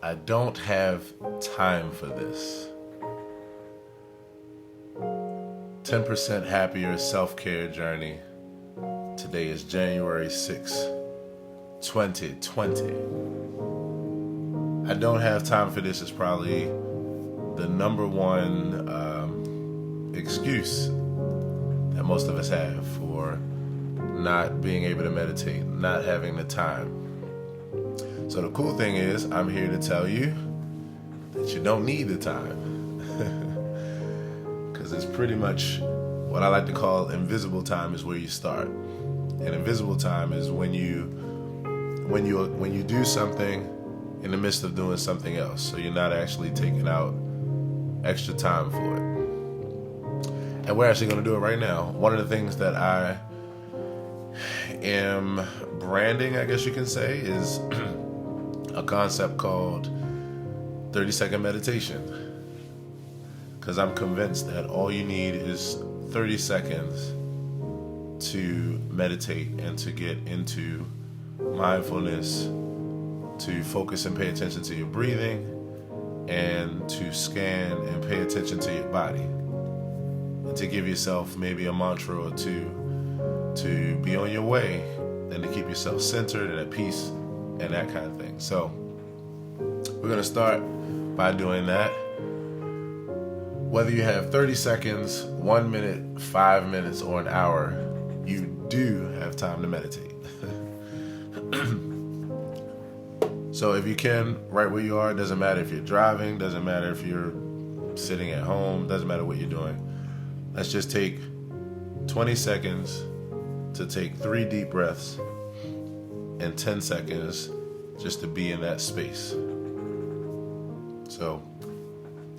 I don't have time for this. 10% Happier Self-Care Journey. Today is January 6th, 2020. I don't have time for this is probably the number one excuse that most of us have for not being able to meditate, not having the time. So the cool thing is, I'm here to tell you that you don't need the time. Because it's pretty much what I like to call invisible time is where you start. And invisible time is when you do something in the midst of doing something else. So you're not actually taking out extra time for it. And we're actually going to do it right now. One of the things that I am branding, I guess you can say, is a concept called 30-second meditation. Because I'm convinced that all you need is 30 seconds to meditate and to get into mindfulness, to focus and pay attention to your breathing, and to scan and pay attention to your body. And to give yourself maybe a mantra or two to be on your way and to keep yourself centered and at peace and that kind of thing. So we're going to start by doing that. Whether you have 30 seconds, 1 minute, 5 minutes, or an hour, you do have time to meditate. So if you can, right where you are, doesn't matter if you're driving, doesn't matter if you're sitting at home, doesn't matter what you're doing. Let's just take 20 seconds to take 3 deep breaths and 10 seconds just to be in that space. So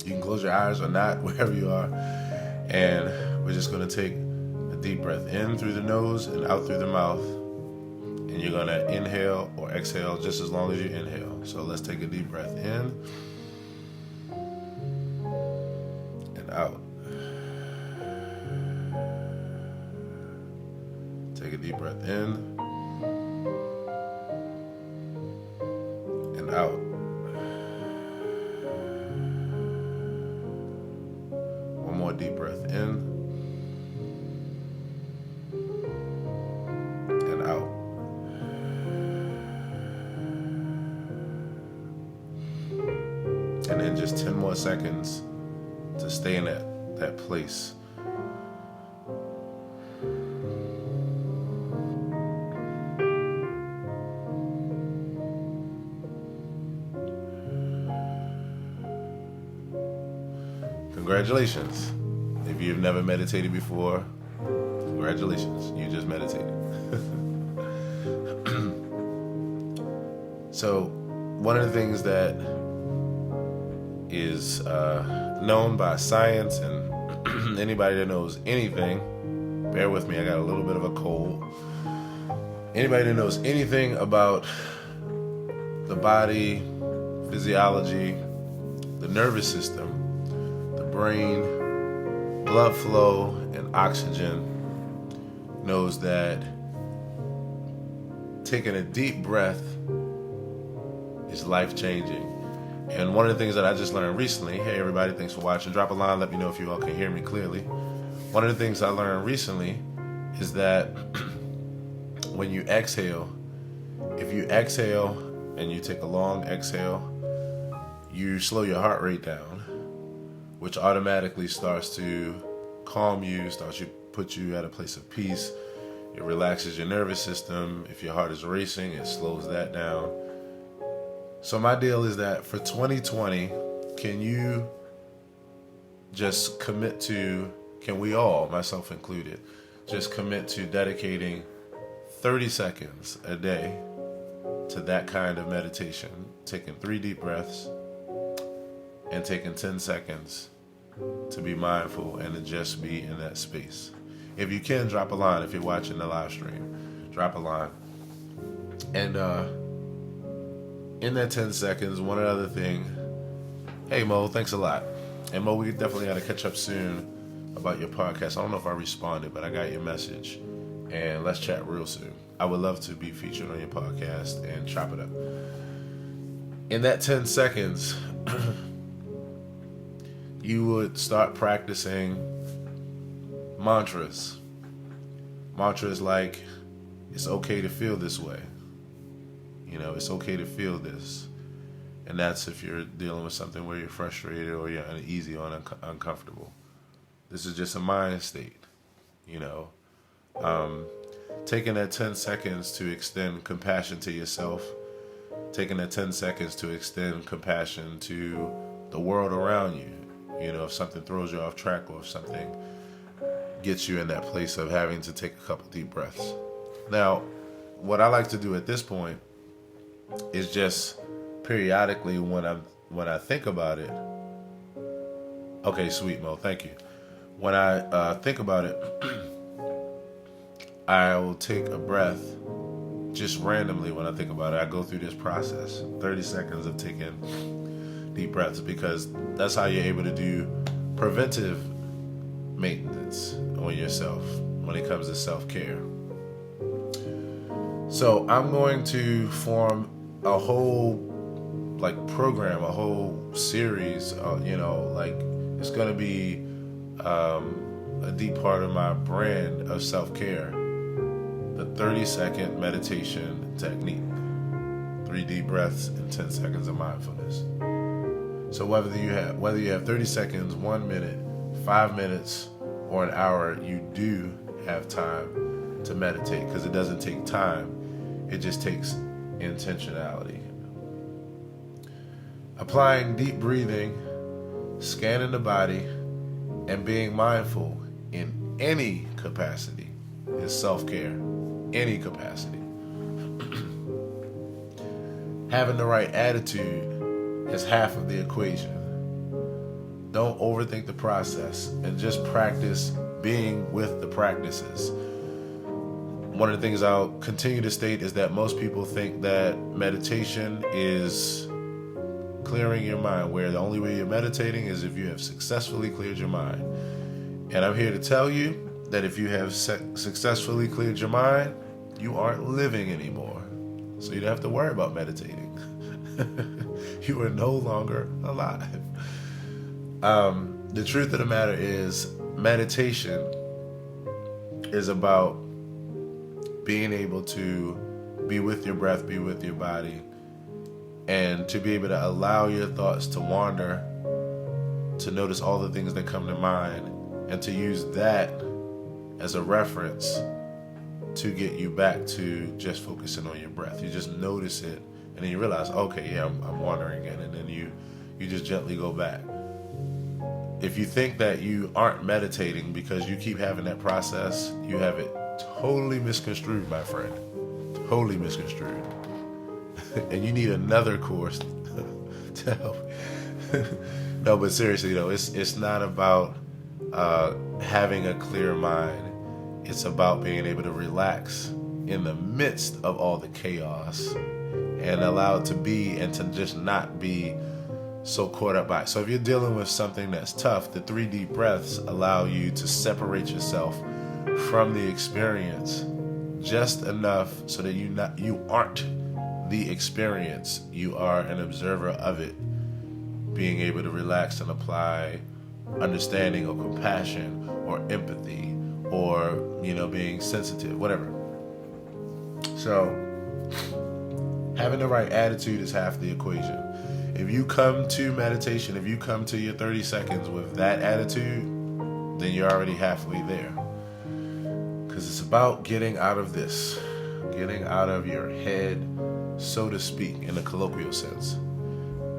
you can close your eyes or not, wherever you are, and we're just going to take a deep breath in through the nose and out through the mouth, and you're going to inhale or exhale just as long as you inhale. So let's take a deep breath in and out. Take a deep breath in and out. One more deep breath in and out. And then just 10 more seconds to stay in that place. Congratulations. If you've never meditated before, congratulations. You just meditated. So, one of the things that is known by science, and anybody that knows anything, bear with me, I got a little bit of a cold. Anybody that knows anything about the body, physiology, the nervous system, brain, blood flow, and oxygen knows that taking a deep breath is life-changing. And one of the things that I just learned recently, hey everybody, thanks for watching. Drop a line, let me know if you all can hear me clearly. One of the things I learned recently is that when you exhale, if you exhale and you take a long exhale, you slow your heart rate down, which automatically starts to calm you, starts to put you at a place of peace. It relaxes your nervous system. If your heart is racing, it slows that down. So my deal is that for 2020, can you just commit to, can we all, myself included, just commit to dedicating 30 seconds a day to that kind of meditation, taking 3 deep breaths and taking 10 seconds to be mindful and to just be in that space. If you can, drop a line. If you're watching the live stream, drop a line. And in that 10 seconds, one other thing. Hey Mo, thanks a lot. And Mo, we definitely got to catch up soon about your podcast. I don't know if I responded, but I got your message. and let's chat real soon. I would love to be featured on your podcast and chop it up. In that 10 seconds, you would start practicing mantras. Mantras like, it's okay to feel this way. It's okay to feel this. And that's if you're dealing with something where you're frustrated or you're uneasy or uncomfortable. This is just a mind state, taking that 10 seconds to extend compassion to yourself, taking that 10 seconds to extend compassion to the world around you. If something throws you off track or if something gets you in that place of having to take a couple deep breaths. Now, what I like to do at this point is just periodically when I think about it. Okay, sweet Mo, thank you. When I think about it, I will take a breath just randomly. When I think about it, I go through this process, 30 seconds of taking deep breaths, because that's how you're able to do preventive maintenance on yourself when it comes to self-care. So I'm going to form a whole program, a whole series, it's going to be a deep part of my brand of self-care, the 30-second meditation technique, 3 deep breaths and 10 seconds of mindfulness. So whether you have 30 seconds, 1 minute, 5 minutes, or an hour, you do have time to meditate, because it doesn't take time, it just takes intentionality. Applying deep breathing, scanning the body, and being mindful in any capacity is self-care. Any capacity. Having the right attitude is half of the equation. Don't overthink the process and just practice being with the practices. One of the things I'll continue to state is that most people think that meditation is clearing your mind, where the only way you're meditating is if you have successfully cleared your mind. And I'm here to tell you that if you have successfully cleared your mind, you aren't living anymore. So you don't have to worry about meditating. You are no longer alive. The truth of the matter is, meditation is about being able to be with your breath, be with your body, and to be able to allow your thoughts to wander, to notice all the things that come to mind, and to use that as a reference to get you back to just focusing on your breath. You just notice it, and then you realize, okay, yeah, I'm wandering again, and then you just gently go back. If you think that you aren't meditating because you keep having that process, you have it totally misconstrued, my friend. Totally misconstrued. And you need another course to help. No, but seriously though, it's not about having a clear mind. It's about being able to relax in the midst of all the chaos and allow it to be, and to just not be so caught up by it. So if you're dealing with something that's tough, the 3 deep breaths allow you to separate yourself from the experience just enough so that you aren't the experience. You are an observer of it, being able to relax and apply understanding or compassion or empathy or being sensitive, whatever. So having the right attitude is half the equation. If you come to meditation, if you come to your 30 seconds with that attitude, then you're already halfway there. Because it's about getting out of this, getting out of your head, so to speak, in the colloquial sense.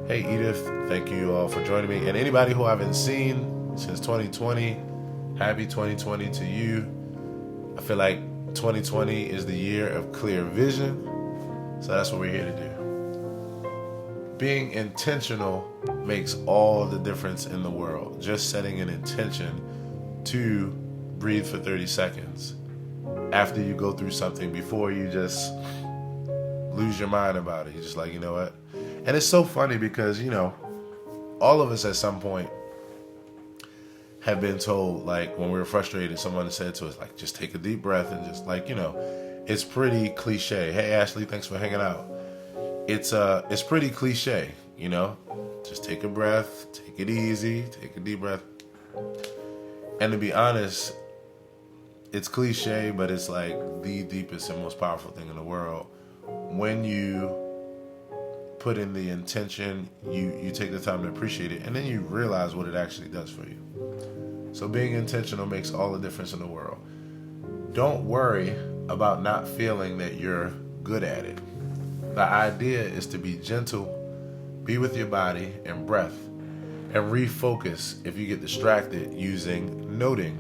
Hey Edith, thank you all for joining me. And anybody who I haven't seen since 2020, happy 2020 to you. I feel like 2020 is the year of clear vision. So that's what we're here to do. Being intentional makes all the difference in the world. Just setting an intention to breathe for 30 seconds after you go through something, before you just lose your mind about it. You're just like, you know what? And it's so funny because, all of us at some point have been told, like when we were frustrated, someone said to us, like, just take a deep breath and just like, it's pretty cliche. Hey, Ashley, thanks for hanging out. It's pretty cliche, just take a breath, take it easy, take a deep breath. And to be honest, it's cliche, but it's like the deepest and most powerful thing in the world. When you put in the intention, you take the time to appreciate it, and then you realize what it actually does for you. So being intentional makes all the difference in the world. Don't worry about not feeling that you're good at it. The idea is to be gentle, be with your body and breath, and refocus if you get distracted using noting.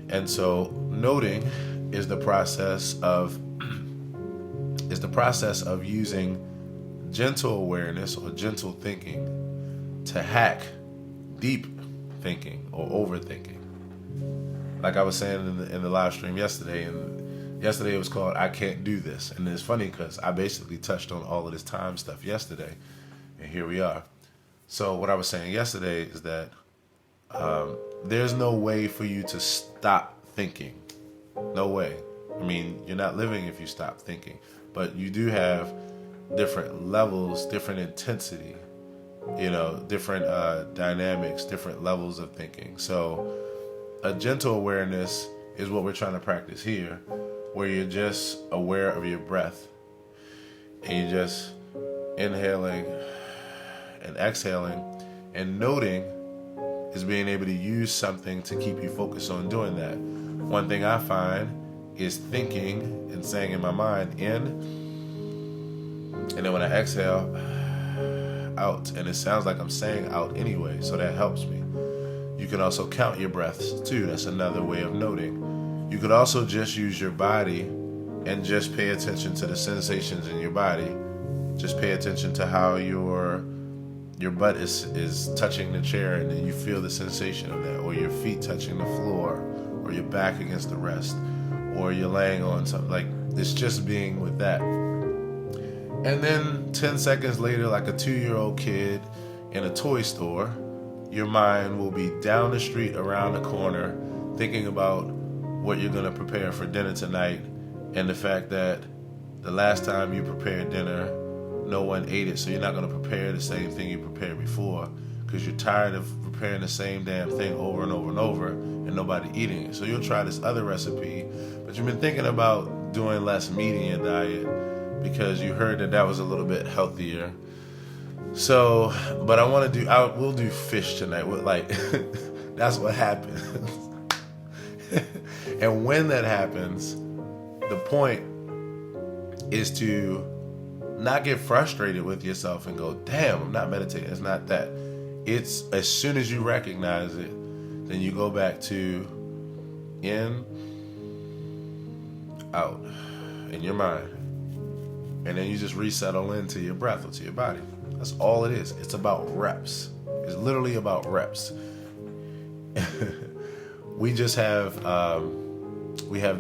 And so noting is the process of using gentle awareness or gentle thinking to hack deep thinking or overthinking. Like I was saying in the live stream yesterday, and yesterday it was called I Can't Do This. And it's funny because I basically touched on all of this time stuff yesterday, and here we are. So what I was saying yesterday is that there's no way for you to stop thinking. No way. I mean, you're not living if you stop thinking. But you do have different levels, different intensity, different dynamics, different levels of thinking. So a gentle awareness is what we're trying to practice here, where you're just aware of your breath and you're just inhaling and exhaling, and noting is being able to use something to keep you focused on doing that. One thing I find is thinking and saying in my mind, in, and then when I exhale, out. And it sounds like I'm saying out anyway, so that helps me. You can also count your breaths too. That's another way of noting. You could also just use your body and just pay attention to the sensations in your body. Just pay attention to how your butt is touching the chair, and then you feel the sensation of that, or your feet touching the floor, or your back against the rest, or you're laying on something. Like, it's just being with that. And then 10 seconds later, like a 2-year-old kid in a toy store, your mind will be down the street, around the corner, thinking about what you're going to prepare for dinner tonight, and the fact that the last time you prepared dinner, no one ate it, so you're not going to prepare the same thing you prepared before because you're tired of preparing the same damn thing over and over and over and nobody eating it. So you'll try this other recipe, but you've been thinking about doing less meat in your diet because you heard that was a little bit healthier. So, but we'll do fish tonight. That's what happens. And when that happens, the point is to not get frustrated with yourself and go, damn, I'm not meditating. It's not that. It's as soon as you recognize it, then you go back to in, out, in your mind. And then you just resettle into your breath or to your body. That's all it is. It's about reps. It's literally about reps. We just have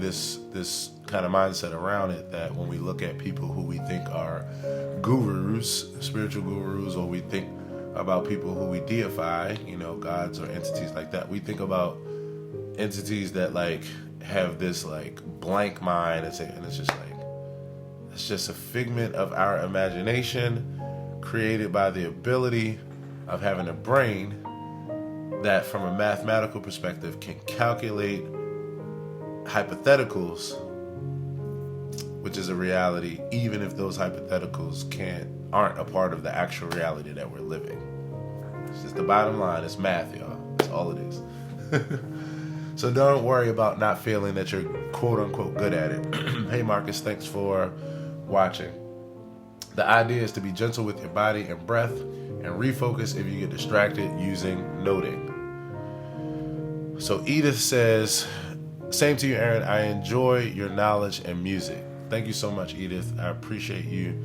this kind of mindset around it that when we look at people who we think are gurus, spiritual gurus, or we think about people who we deify, gods or entities like that, we think about entities that like have this like blank mind and it's just like, it's just a figment of our imagination created by the ability of having a brain that from a mathematical perspective can calculate hypotheticals, which is a reality, even if those hypotheticals aren't a part of the actual reality that we're living. It's just the bottom line. It's math, y'all. That's all it is. So don't worry about not feeling that you're quote unquote good at it. Hey Marcus, thanks for watching. The idea is to be gentle with your body and breath and refocus if you get distracted using noting. So Edith says, same to you, Aaron. I enjoy your knowledge and music. Thank you so much, Edith. I appreciate you.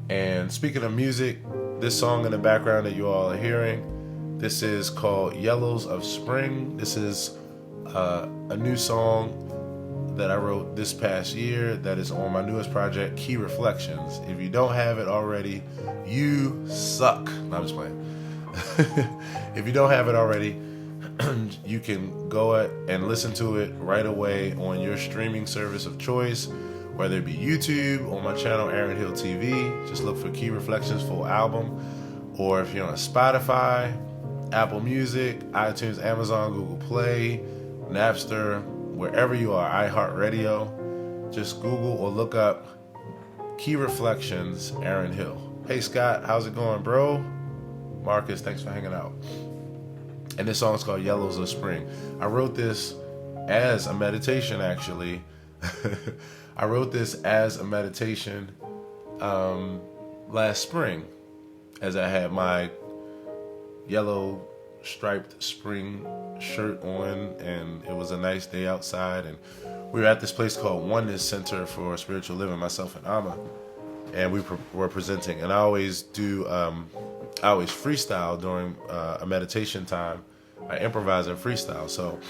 And speaking of music, this song in the background that you all are hearing, this is called Yellows of Spring. This is a new song that I wrote this past year that is on my newest project, Key Reflections. If you don't have it already, you suck. No, I'm just playing. If you don't have it already, You can go and listen to it right away on your streaming service of choice, whether it be YouTube or my channel, Aaron Hill TV. Just look for Key Reflections full album. Or if you're on Spotify, Apple Music, iTunes, Amazon, Google Play, Napster, wherever you are, iHeartRadio, just Google or look up Key Reflections, Aaron Hill. Hey Scott, how's it going, bro? Marcus, thanks for hanging out. And this song is called Yellows of Spring. I wrote this as a meditation, actually. I wrote this as a meditation last spring, as I had my yellow striped spring shirt on, and it was a nice day outside, and we were at this place called Oneness Center for Spiritual Living, myself and Amma, and we were presenting. And I always freestyle during a meditation time. I improvise and freestyle. So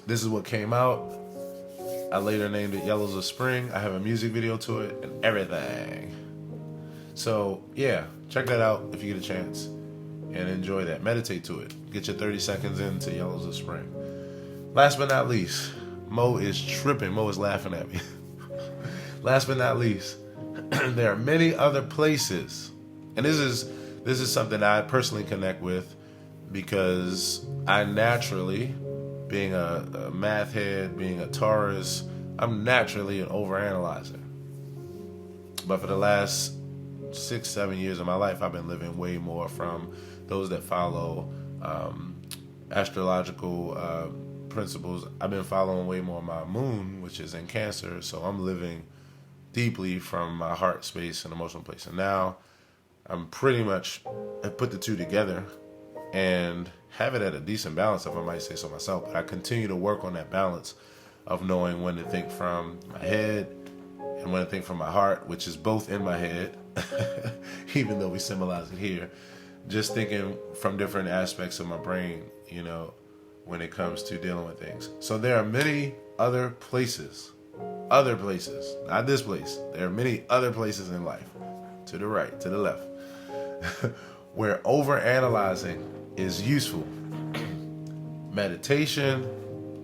this is what came out. I later named it Yellows of Spring. I have a music video to it and everything. So yeah, check that out if you get a chance and enjoy that. Meditate to it. Get your 30 seconds into Yellows of Spring. Last but not least, Mo is tripping. Mo is laughing at me. Last but not least, there are many other places, and this is something I personally connect with, because I naturally, being a math head, being a Taurus, I'm naturally an overanalyzer. But for the last 6-7 years of my life, I've been living way more from those that follow astrological principles. I've been following way more my moon, which is in Cancer, so I'm living deeply from my heart space and emotional place. And now I'm pretty much, I put the two together and have it at a decent balance, if I might say so myself. But I continue to work on that balance of knowing when to think from my head and when to think from my heart, which is both in my head, even though we symbolize it here. Just thinking from different aspects of my brain, when it comes to dealing with things. So there are many other places, not this place. There are many other places in life, to the right, to the left, where overanalyzing is useful. Meditation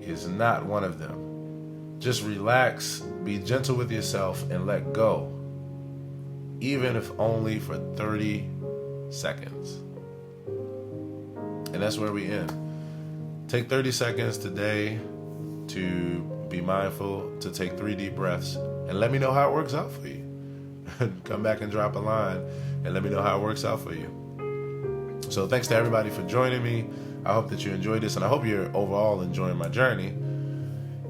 is not one of them. Just relax, be gentle with yourself, and let go, even if only for 30 seconds. And that's where we end. Take 30 seconds today to be mindful, to take 3 deep breaths, and let me know how it works out for you. Come back and drop a line and let me know how it works out for you. So thanks to everybody for joining me. I hope that you enjoyed this, and I hope you're overall enjoying my journey.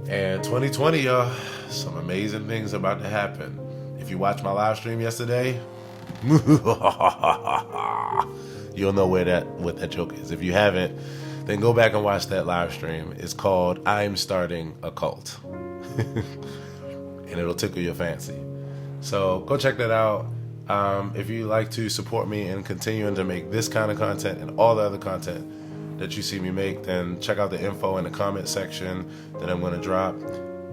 And 2020, y'all, some amazing things about to happen. If you watched my live stream yesterday, you'll know what that joke is. If you haven't, then go back and watch that live stream. It's called I'm Starting a Cult. And it'll tickle your fancy. So go check that out. If you like to support me in continuing to make this kind of content and all the other content that you see me make, then check out the info in the comment section that I'm going to drop.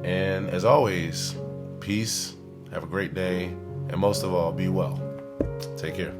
And as always, peace, have a great day, and most of all, be well. Take care.